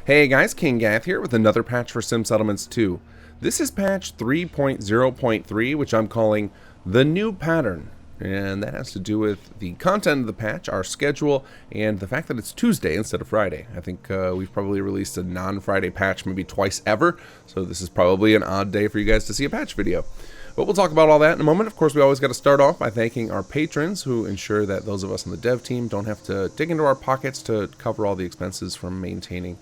Hey guys, kinggath here with another patch for Sim Settlements 2. This is patch 3.0.3, which I'm calling the new pattern. And that has to do with the content of the patch, our schedule, and the fact that it's Tuesday instead of Friday. I think we've probably released a non-Friday patch maybe twice ever, so this is probably an odd day for you guys to see a patch video. But we'll talk about all that in a moment. Of course, we always got to start off by thanking our patrons who ensure that those of us on the dev team don't have to dig into our pockets to cover all the expenses from maintaining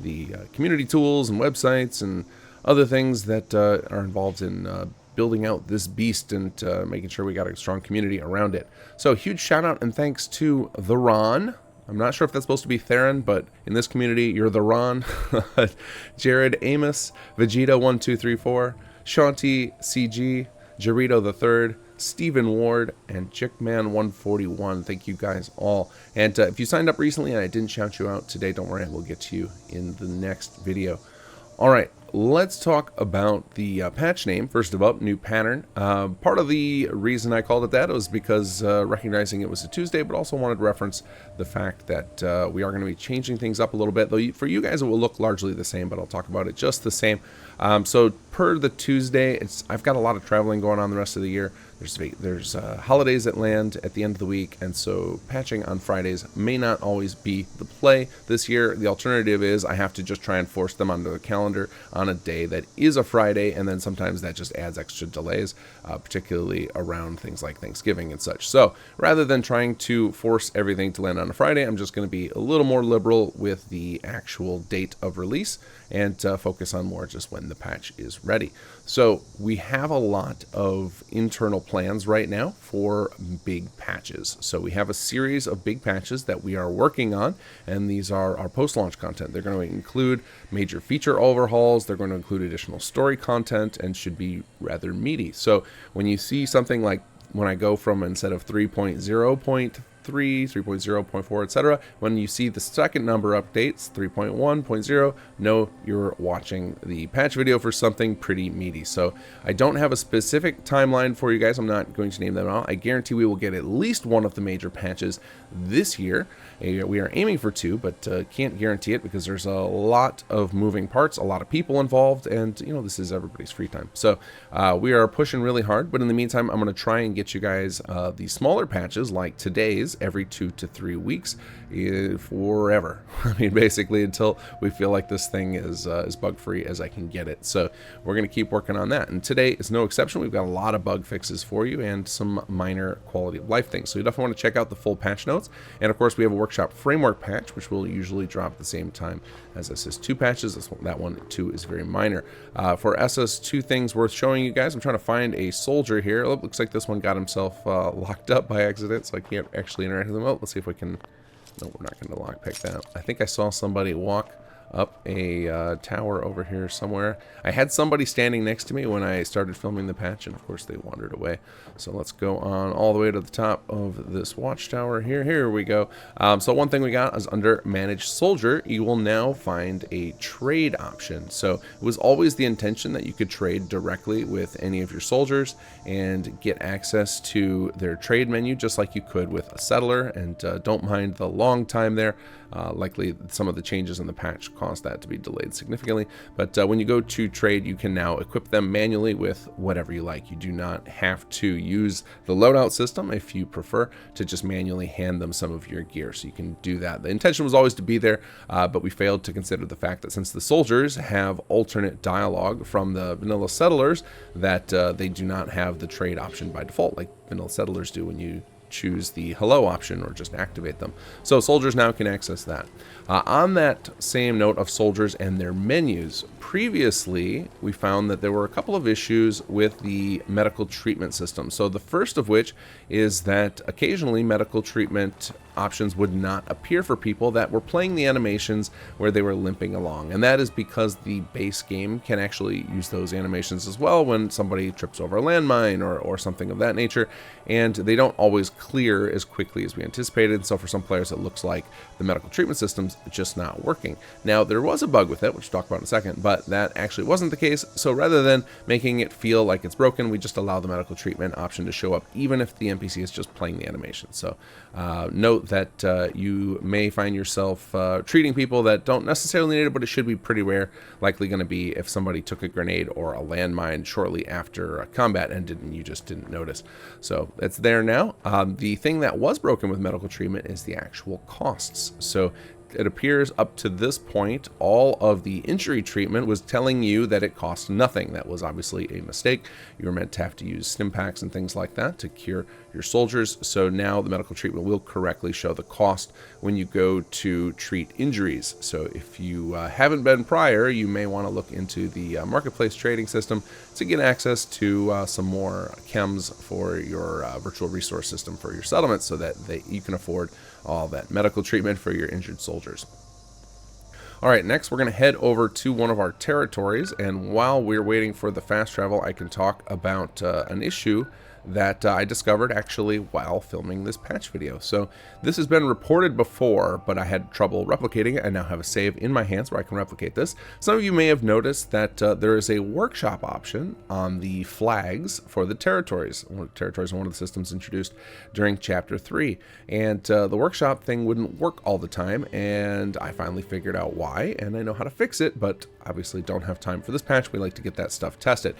the community tools and websites and other things that are involved in building out this beast and making sure we got a strong community around it. So huge shout out and thanks to the Ron. I'm not sure if that's supposed to be Theron, but in this community, you're the Ron. Jared Amos, Vegeta1234, Shanti CG, Jarito the Third, Stephen Ward, and Chickman141. Thank you guys all. And if you signed up recently and I didn't shout you out today, don't worry, we'll get to you in the next video. All right, let's talk about the patch name. First of all, new pattern. Part of the reason I called it that was because recognizing it was a Tuesday, but also wanted to reference the fact that we are going to be changing things up a little bit. Though for you guys, it will look largely the same, but I'll talk about it just the same. So per the Tuesday, I've got a lot of traveling going on the rest of the year. There's holidays that land at the end of the week, and so patching on Fridays may not always be the play this year. The alternative is I have to just try and force them onto the calendar on a day that is a Friday, and then sometimes that just adds extra delays, particularly around things like Thanksgiving and such. So rather than trying to force everything to land on a Friday, I'm just going to be a little more liberal with the actual date of release and focus on more just when the patch is ready. So we have a lot of internal plans right now for big patches. So we have a series of big patches that we are working on, and these are our post-launch content. They're going to include major feature overhauls, they're going to include additional story content, and should be rather meaty. So when you see something like when I go from instead of 3.0.3, 3.0.4, etc. When you see the second number updates, 3.1.0, know you're watching the patch video for something pretty meaty. So I don't have a specific timeline for you guys. I'm not going to name them out. I guarantee we will get at least one of the major patches this year. We are aiming for 2, but can't guarantee it because there's a lot of moving parts, a lot of people involved, and you know, this is everybody's free time. So we are pushing really hard, but in the meantime, I'm going to try and get you guys the smaller patches like today's every 2 to 3 weeks forever. I mean, basically until we feel like this thing is as bug-free as I can get it. So we're going to keep working on that. And today is no exception. We've got a lot of bug fixes for you and some minor quality of life things. So you definitely want to check out the full patch notes. And of course, we have a workshop framework patch, which will usually drop at the same time as SS2 patches. That one too is very minor. For SS2 things worth showing you guys, I'm trying to find a soldier here. Oh, looks like this one got himself locked up by accident, so I can't actually interact with him. Oh, let's see if we can. No, we're not going to lockpick that. I think I saw somebody walk up a tower over here somewhere. I had somebody standing next to me when I started filming the patch, and of course they wandered away. So let's go on all the way to the top of this watchtower here. Here we go. So one thing we got is under Manage Soldier, you will now find a trade option. So it was always the intention that you could trade directly with any of your soldiers and get access to their trade menu just like you could with a settler, and don't mind the long time there. Likely some of the changes in the patch caused that to be delayed significantly, but when you go to trade, you can now equip them manually with whatever you like. You do not have to use the loadout system if you prefer to just manually hand them some of your gear, so you can do that. The intention was always to be there, but we failed to consider the fact that since the soldiers have alternate dialogue from the vanilla settlers, that they do not have the trade option by default like vanilla settlers do when you choose the hello option or just activate them. So soldiers now can access that. On that same note of soldiers and their menus, previously we found that there were a couple of issues with the medical treatment system. So the first of which is that occasionally medical treatment options would not appear for people that were playing the animations where they were limping along, and that is because the base game can actually use those animations as well when somebody trips over a landmine or something of that nature, and they don't always clear as quickly as we anticipated. So for some players it looks like the medical treatment system's just not working. Now there was a bug with it, which we'll talk about in a second, but but that actually wasn't the case. So rather than making it feel like it's broken, we just allow the medical treatment option to show up even if the NPC is just playing the animation. So note that you may find yourself treating people that don't necessarily need it, but it should be pretty rare. Likely going to be if somebody took a grenade or a landmine shortly after combat and you just didn't notice. So it's there now. The thing that was broken with medical treatment is the actual costs. So it appears up to this point, all of the injury treatment was telling you that it cost nothing. That was obviously a mistake. You were meant to have to use stim packs and things like that to cure your soldiers. So now the medical treatment will correctly show the cost when you go to treat injuries. So if you haven't been prior, you may want to look into the marketplace trading system to get access to some more chems for your virtual resource system for your settlement, so that you can afford all that medical treatment for your injured soldiers. All right, next we're going to head over to one of our territories, and while we're waiting for the fast travel, I can talk about an issue that I discovered actually while filming this patch video. So this has been reported before, but I had trouble replicating it. I now have a save in my hands where I can replicate this. Some of you may have noticed that there is a workshop option on the flags for the territories. Territories are one of the systems introduced during Chapter 3, and the workshop thing wouldn't work all the time, and I finally figured out why, and I know how to fix it, but obviously don't have time for this patch. We like to get that stuff tested.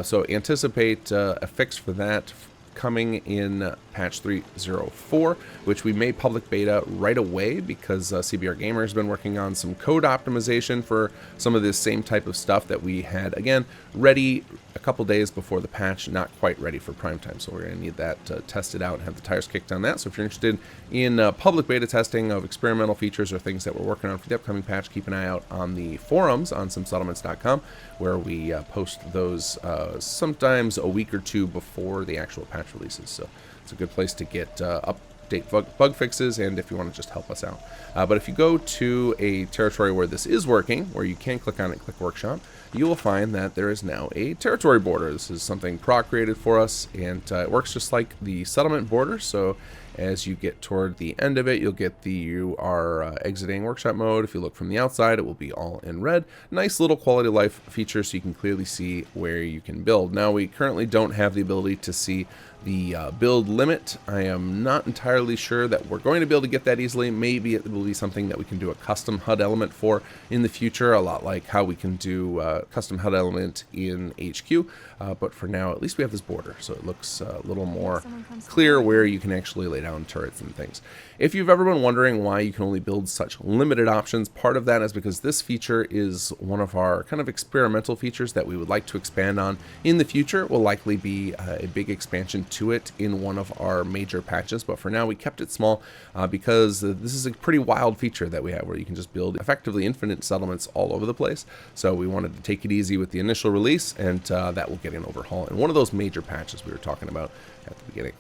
So anticipate a fix for that coming in patch 3.04, which we made public beta right away because CBR Gamer has been working on some code optimization for some of this same type of stuff that we had, again, ready a couple days before the patch, not quite ready for prime time. So we're going to need that tested out and have the tires kicked on that. So if you're interested in public beta testing of experimental features or things that we're working on for the upcoming patch, keep an eye out on the forums on simsettlements.com, where we post those sometimes a week or two before the actual patch releases. So it's a good place to get update bug fixes, and if you want to just help us out. But if you go to a territory where this is working, where you can click on it, click workshop, you will find that there is now a territory border. This is something Proc created for us, and it works just like the settlement border. So as you get toward the end of it, you'll get you are exiting workshop mode. If you look from the outside, it will be all in red. Nice little quality of life feature, so you can clearly see where you can build. Now, we currently don't have the ability to see the build limit. I am not entirely sure that we're going to be able to get that easily. Maybe it will be something that we can do a custom HUD element for in the future, a lot like how we can do custom HUD element in HQ. But for now, at least we have this border, so it looks a little more clear where you can actually lay down turrets and things. If you've ever been wondering why you can only build such limited options, part of that is because this feature is one of our kind of experimental features that we would like to expand on in the future. It will likely be a big expansion to it in one of our major patches, but for now we kept it small because this is a pretty wild feature that we have where you can just build effectively infinite settlements all over the place. So we wanted to take it easy with the initial release, and that will get an overhaul in one of those major patches we were talking about at the beginning.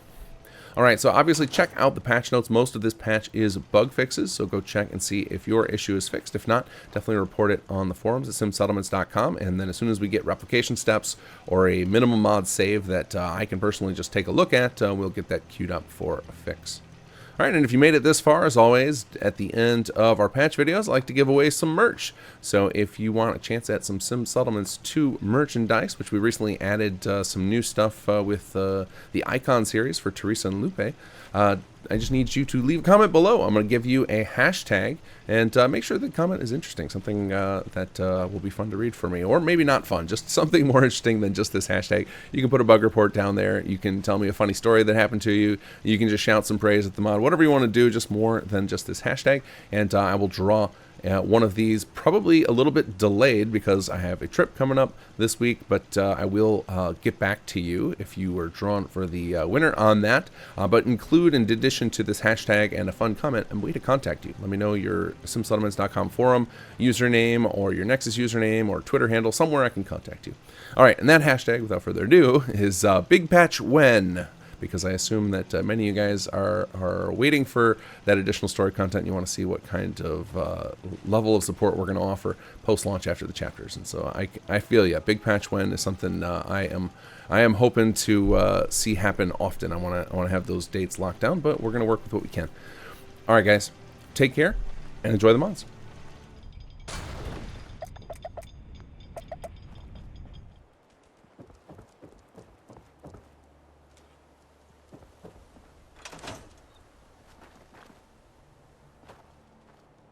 Alright, so obviously check out the patch notes. Most of this patch is bug fixes, so go check and see if your issue is fixed. If not, definitely report it on the forums at simsettlements.com, and then as soon as we get replication steps or a minimum mod save that I can personally just take a look at, we'll get that queued up for a fix. Alright, and if you made it this far, as always, at the end of our patch videos, I like to give away some merch. So if you want a chance at some Sim Settlements 2 merchandise, which we recently added some new stuff with the Icon series for Teresa and Lupe, I just need you to leave a comment below. I'm going to give you a hashtag, and make sure the comment is interesting, something that will be fun to read for me, or maybe not fun, just something more interesting than just this hashtag. You can put a bug report down there. You can tell me a funny story that happened to you. You can just shout some praise at the mod, whatever you want to do, just more than just this hashtag, and I will draw one of these, probably a little bit delayed because I have a trip coming up this week, but I will get back to you if you were drawn for the winner on that. But include, in addition to this hashtag and a fun comment, a way to contact you. Let me know your simsettlements.com forum username or your Nexus username or Twitter handle, somewhere I can contact you. All right, and that hashtag, without further ado, is Big Patch When, because I assume that many of you guys are waiting for that additional story content. You want to see what kind of level of support we're going to offer post-launch after the chapters. And so I feel ya. Big Patch When is something I am hoping to see happen often. I want to have those dates locked down, but we're going to work with what we can. All right, guys, take care and enjoy the mods.